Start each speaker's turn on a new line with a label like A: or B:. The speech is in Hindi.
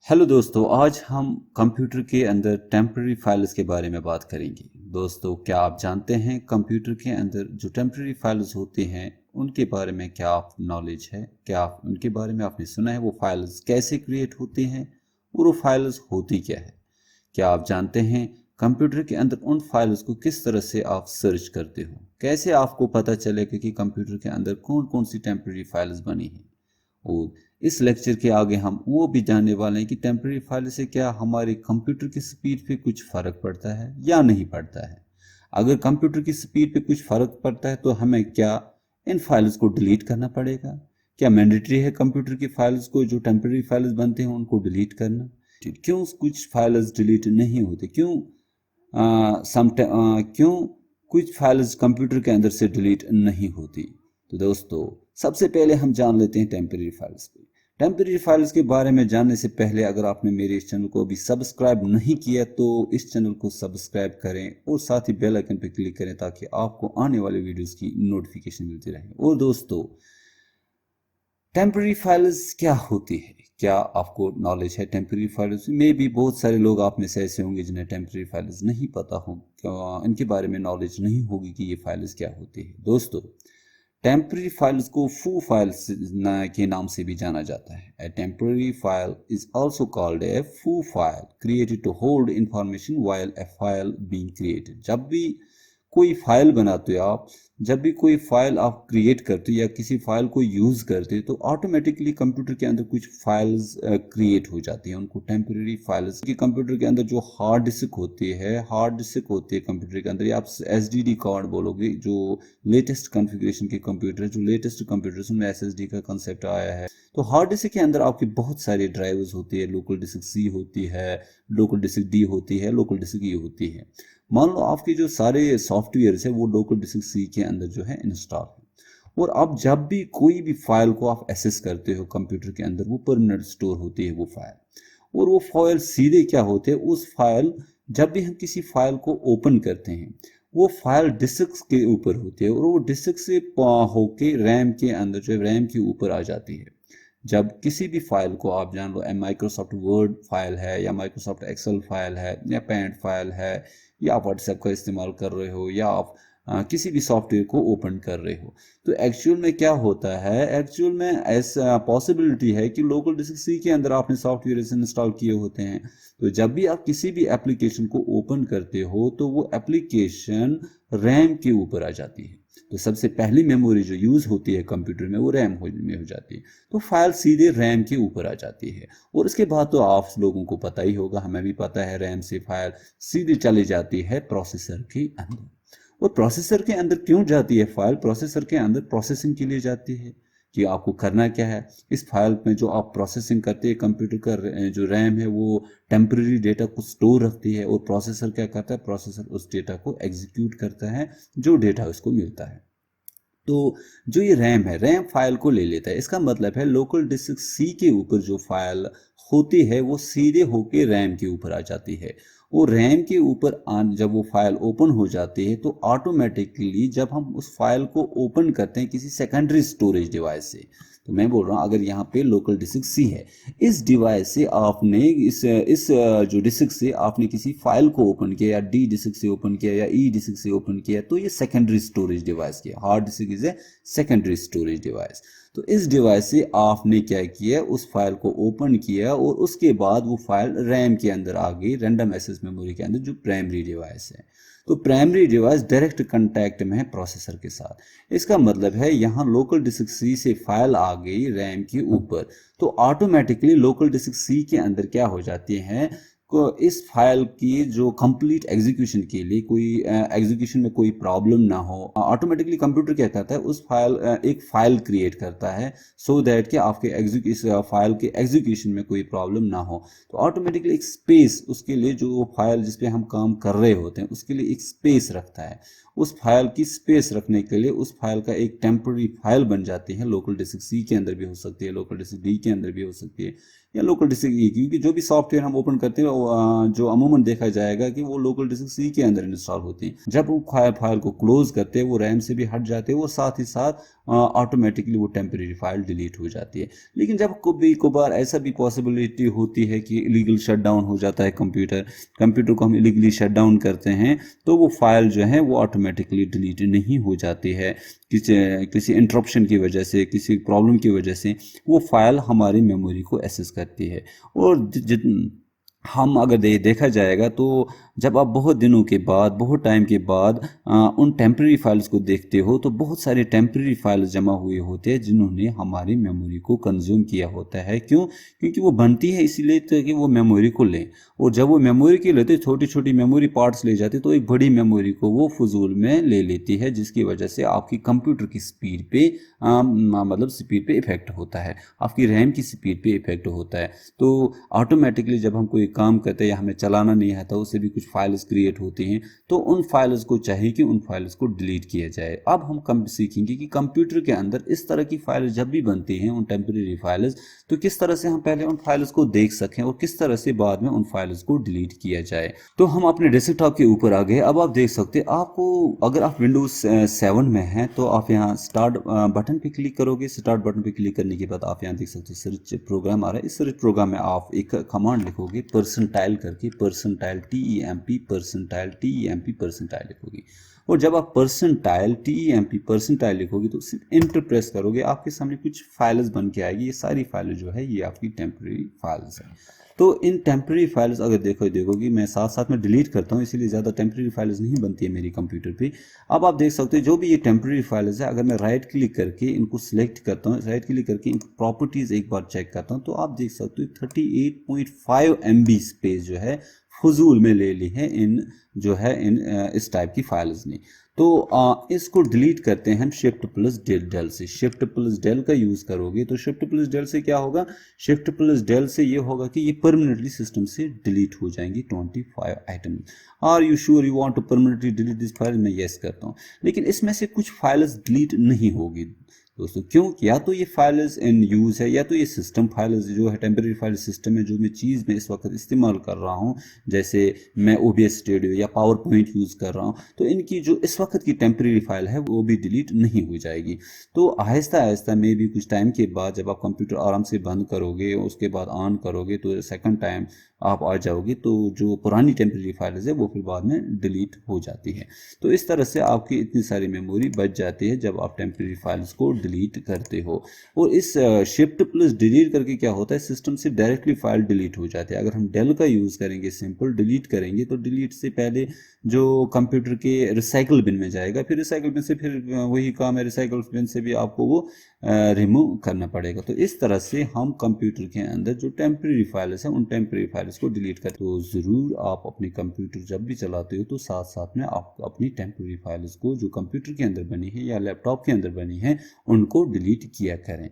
A: हेलो दोस्तों, आज हम कंप्यूटर के अंदर टेम्पररी फाइल्स के बारे में बात करेंगे। दोस्तों, क्या आप जानते हैं कंप्यूटर के अंदर जो टेम्पररी फाइल्स होती हैं उनके बारे में क्या आप नॉलेज है? क्या आप उनके बारे में आपने सुना है? वो फाइल्स कैसे क्रिएट होती हैं और वो फाइल्स होती क्या है? क्या आप जानते हैं कंप्यूटर के अंदर उन फाइल्स को किस तरह से आप सर्च करते हो? कैसे आपको पता चलेगा कि कंप्यूटर के अंदर कौन कौन सी टेम्पररी फाइल्स बनी हैं? और इस लेक्चर के आगे हम वो भी जानने वाले हैं कि टेम्पररी फाइल से क्या हमारे कंप्यूटर की स्पीड पे कुछ फ़र्क पड़ता है या नहीं पड़ता है। अगर कंप्यूटर की स्पीड पे कुछ फ़र्क पड़ता है तो हमें क्या इन फाइल्स को डिलीट करना पड़ेगा? क्या मैंडेटरी है कंप्यूटर की फाइल्स को, जो टेम्पररी फाइल्स बनते हैं उनको डिलीट करना? क्यों कुछ फाइल्स डिलीट नहीं होते? क्यों कुछ फाइल्स कंप्यूटर के अंदर से डिलीट नहीं होती? तो दोस्तों, सबसे पहले हम जान लेते हैं टेम्पररी फाइल्स पे। टेम्पररी फाइल्स के बारे में जानने से पहले अगर आपने मेरे इस चैनल को अभी सब्सक्राइब नहीं किया तो इस चैनल को सब्सक्राइब करें और साथ ही बेल आइकन पर क्लिक करें ताकि आपको आने वाले वीडियोस की नोटिफिकेशन मिलती रहे। और दोस्तों, टेम्पररी फाइल्स क्या होती है? क्या आपको नॉलेज है टेम्पररी फाइल्स में? भी बहुत सारे लोग आप में से ऐसे होंगे जिन्हें टेम्पररी फाइल्स नहीं पता हो, इनके बारे में नॉलेज नहीं होगी कि ये फाइल्स क्या होती है। दोस्तों, टेम्पररी फाइल्स को फू फाइल्स के नाम से भी जाना जाता है। A temporary file is also called a foo file created to hold information while a file being created. जब भी कोई फाइल बनाते हो आप, जब भी कोई फाइल आप क्रिएट करते हो या किसी फाइल को यूज़ करते हो तो ऑटोमेटिकली कंप्यूटर के अंदर कुछ फाइल्स क्रिएट हो जाती हैं। उनको टेम्पररी फाइल्स कि कंप्यूटर के अंदर जो हार्ड डिस्क होती है, कंप्यूटर के अंदर, या आप एसडीडी कार्ड बोलोगे, जो लेटेस्ट कॉन्फ़िगरेशन के कंप्यूटर, जो लेटेस्ट कंप्यूटर में एसएसडी का कंसेप्ट आया है। तो हार्ड डिस्क के अंदर आपकी बहुत सारी ड्राइव्स होती है। लोकल डिस्क सी होती है, लोकल डिस्क डी होती है, लोकल डिस्क ई होती है। मान लो आपके जो सारे सॉफ्टवेयर है वो लोकल डिस्क सी के अंदर जो है इंस्टॉल है, और अब जब भी कोई भी फाइल को आप एक्सेस करते हो कंप्यूटर के अंदर, वो परमानेंट स्टोर होती है वो फाइल। और वो फाइल सीधे क्या होते हैं, उस फाइल, जब भी हम किसी फाइल को ओपन करते हैं वो फाइल डिस्क के ऊपर होती है और वो डिस्क से होके रैम के अंदर, जो रैम के ऊपर आ जाती है। जब किसी भी फाइल को आप जान लो, माइक्रोसॉफ्ट वर्ड फाइल है या माइक्रोसॉफ्ट एक्सेल फाइल है या पेंट फाइल है, या आप व्हाट्सएप का इस्तेमाल कर रहे हो, या आप किसी भी सॉफ्टवेयर को ओपन कर रहे हो, तो एक्चुअल में क्या होता है, एक्चुअल में ऐसा पॉसिबिलिटी है कि लोकल डिस्क सी के अंदर आपने सॉफ्टवेयर इंस्टॉल किए होते हैं। तो जब भी आप किसी भी एप्लीकेशन को ओपन करते हो तो वो एप्लीकेशन रैम के ऊपर आ जाती है। तो सबसे पहली मेमोरी जो यूज़ होती है कंप्यूटर में वो रैम में हो जाती है। तो फाइल सीधे रैम के ऊपर आ जाती है। और इसके बाद तो आप लोगों को पता ही होगा, हमें भी पता है, रैम से फाइल सीधे चली जाती है प्रोसेसर के अंदर। और प्रोसेसर के अंदर क्यों जाती है फाइल? प्रोसेसर के अंदर प्रोसेसिंग के लिए जाती है कि आपको करना क्या है। इस फाइल में जो आप प्रोसेसिंग करते हैं, कंप्यूटर का जो रैम है वो टेम्पररी डेटा को स्टोर रखती है, और प्रोसेसर क्या करता है, प्रोसेसर उस डेटा को एग्जीक्यूट करता है जो डेटा उसको मिलता है। तो जो ये रैम है, रैम फाइल को ले लेता है। इसका मतलब है लोकल डिस्क सी के ऊपर जो फाइल होती है वो सीधे होके रैम के ऊपर आ जाती है। वो रैम के ऊपर जब वो फाइल ओपन हो जाती है तो ऑटोमेटिकली जब हम उस फाइल को ओपन करते हैं किसी सेकेंडरी स्टोरेज डिवाइस से, तो मैं बोल रहा हूँ अगर यहाँ पे लोकल डिस्क सी है, इस डिवाइस से आपने इस जो डिस्क से आपने किसी फाइल को ओपन किया, या डी डिस्क से ओपन किया या ई डिस्क से ओपन किया, तो ये सेकेंडरी स्टोरेज डिवाइस किया। Hard disk is a secondary storage device. तो इस डिवाइस से आपने क्या किया, उस फाइल को ओपन किया और उसके बाद वो फाइल रैम के अंदर आ गई, रैंडम एक्सेस मेमोरी के अंदर, जो प्राइमरी डिवाइस है। तो प्राइमरी डिवाइस डायरेक्ट कांटेक्ट में है प्रोसेसर के साथ। इसका मतलब है यहाँ लोकल डिस्क सी से फाइल आ गई रैम के ऊपर, तो ऑटोमेटिकली लोकल डिस्क सी के अंदर क्या हो जाती है, को इस फाइल की जो कंप्लीट एग्जीक्यूशन के लिए, कोई एग्जीक्यूशन में कोई प्रॉब्लम ना हो, ऑटोमेटिकली कंप्यूटर क्या करता है, उस फाइल एक फाइल क्रिएट करता है सो दैट कि आपके इस फाइल के एग्जीक्यूशन में कोई प्रॉब्लम ना हो। तो ऑटोमेटिकली एक स्पेस उसके लिए, जो फाइल जिस पे हम काम कर रहे होते हैं उसके लिए एक स्पेस रखता है। उस फाइल की स्पेस रखने के लिए उस फाइल का एक टेम्पररी फाइल बन जाती है। लोकल डिस्क सी के अंदर भी हो सकती है, लोकल डिस्क डी के अंदर भी हो सकती है, या लोकल डिस्क ई, क्योंकि जो भी सॉफ्टवेयर हम ओपन करते हैं जो अमूमन देखा जाएगा कि वो लोकल डिस्क सी के अंदर इंस्टॉल होती है। जब वो फाइल को क्लोज करते हैं वो रैम से भी हट जाते हैं, वो साथ ही साथ ऑटोमेटिकली वो टेम्परेरी फाइल डिलीट हो जाती है। लेकिन जब कभी कभार ऐसा भी पॉसिबिलिटी होती है कि इलीगल शटडाउन हो जाता है कंप्यूटर को हम इलीगली शटडाउन करते हैं, तो वो फाइल जो है वो ऑटोमेटिकली डिलीट नहीं हो जाती है। किसी इंटरप्शन की वजह से, किसी प्रॉब्लम की वजह से वो फाइल हमारी मेमोरी को एक्सेस करती है। और हम अगर देखा जाएगा तो जब आप बहुत दिनों के बाद, बहुत टाइम के बाद उन टेम्परेरी फाइल्स को देखते हो तो बहुत सारे टेम्परेरी फाइल्स जमा हुए होते हैं जिन्होंने हमारी मेमोरी को कंज्यूम किया होता है। क्यों? क्योंकि वो बनती है इसीलिए कि वो मेमोरी को लें, और जब वो मेमोरी की लेते, छोटी छोटी मेमोरी पार्ट्स ले जाते, तो एक बड़ी मेमोरी को वो फजूल में ले लेती है, जिसकी वजह से आपकी कंप्यूटर की स्पीड पे मतलब स्पीड पे इफेक्ट होता है, आपकी रैम की स्पीड पे इफेक्ट होता है। तो ऑटोमेटिकली जब हम कोई काम करते हैं या हमें चलाना नहीं आता, उससे भी कुछ फाइल्स क्रिएट होती हैं, तो उन फाइल्स को चाहिए कि उन फाइल्स को डिलीट किया जाए। अब हम कम सीखेंगे कि कंप्यूटर के अंदर इस तरह की फाइल्स जब भी बनती हैं, उन टेम्परेरी फाइल्स, तो किस तरह से हम पहले उन फाइल्स को देख सकें और किस तरह से बाद में उन फाइल्स को डिलीट किया जाए। तो हम अपने डेस्कटॉप के ऊपर आ गए। अब आप देख सकते हैं, आपको अगर आप विंडोज 7 में हैं तो आप यहाँ स्टार्ट बटन पे क्लिक करोगे। स्टार्ट बटन पे क्लिक करने के बाद आप यहाँ देख सकते हैं सर्च प्रोग्राम आ रहा है। इस सर्च प्रोग्राम में आप एक कमांड लिखोगे परसेंटाइल करके, परसेंटाइल TEMP परसेंटाइल लिखोगे। और जब आप परसेंटाइल TEMP परसेंटाइल लिखोगे तो सिर्फ एंटर प्रेस करोगे, आपके सामने कुछ फाइल्स बन के आएगी। ये सारी फाइल्स जो है ये आपकी टेम्परेरी फाइल्स है। तो इन टेम्परेरी फाइल्स अगर देखोगे, मैं साथ साथ में डिलीट करता हूँ, इसीलिए ज़्यादा टेम्परेरी फाइल्स नहीं बनती है मेरी कंप्यूटर पे। अब आप देख सकते हो जो भी ये टेम्परेरी फाइल्स है, अगर मैं राइट क्लिक करके इनको सिलेक्ट करता हूँ, राइट क्लिक करके इन प्रॉपर्टीज़ एक बार चेक करता हूँ, तो आप देख सकते हो 38.5 MB स्पेस जो है फजूल में ले ली है इन इस टाइप की फाइल्स ने। तो इसको डिलीट करते हैं हम शिफ्ट प्लस डेल से। शिफ्ट प्लस डेल का यूज़ करोगे तो शिफ्ट प्लस डेल से क्या होगा? शिफ्ट प्लस डेल से ये होगा कि ये परमानेंटली सिस्टम से डिलीट हो जाएंगी 25 item. Are you sure you want to permanently delete this file? मैं येस करता हूँ, लेकिन इसमें से कुछ फाइल्स डिलीट नहीं होगी दोस्तों। क्यों? या तो ये फाइल्स इन यूज़ है, या तो ये सिस्टम फाइल्स जो है टेम्परेरी फाइल सिस्टम है, जो मैं चीज़ में इस वक्त इस्तेमाल कर रहा हूँ, जैसे मैं OBS स्टूडियो या पावर पॉइंट यूज़ कर रहा हूँ, तो इनकी जो इस वक्त की टेम्परेरी फाइल है वो भी डिलीट नहीं हो जाएगी। तो आहिस्ता आहिस्ता में भी कुछ टाइम के बाद जब आप कंप्यूटर आराम से बंद करोगे, उसके बाद ऑन करोगे, तो सेकंड टाइम आप आ जाओगे तो जो पुरानी टेम्परेरी फाइल्स है वो फिर बाद में डिलीट हो जाती है। तो इस तरह से आपकी इतनी सारी मेमोरी बच जाती है जब आप टेम्परेरी फाइल्स को डिलीट करते हो। और इस शिफ्ट प्लस डिलीट करके क्या होता है, सिस्टम से डायरेक्टली फाइल डिलीट हो जाती है। अगर हम डेल का यूज़ करेंगे, सिंपल डिलीट करेंगे, तो डिलीट से पहले जो कंप्यूटर के रिसाइकल बिन में जाएगा, फिर रिसाइकल बिन से फिर वही काम है, रिसाइकल बिन से भी आपको वो रिमूव करना पड़ेगा। तो इस तरह से हम कंप्यूटर के अंदर जो टेम्परेरी फाइल्स हैं उन टेम्परेरी फाइल्स को डिलीट करते हो। ज़रूर आप अपने कंप्यूटर जब भी चलाते हो तो साथ साथ में आप अपनी टेम्परेरी फाइल्स को जो कंप्यूटर के अंदर बनी है या लैपटॉप के अंदर बनी है उनको डिलीट किया करें।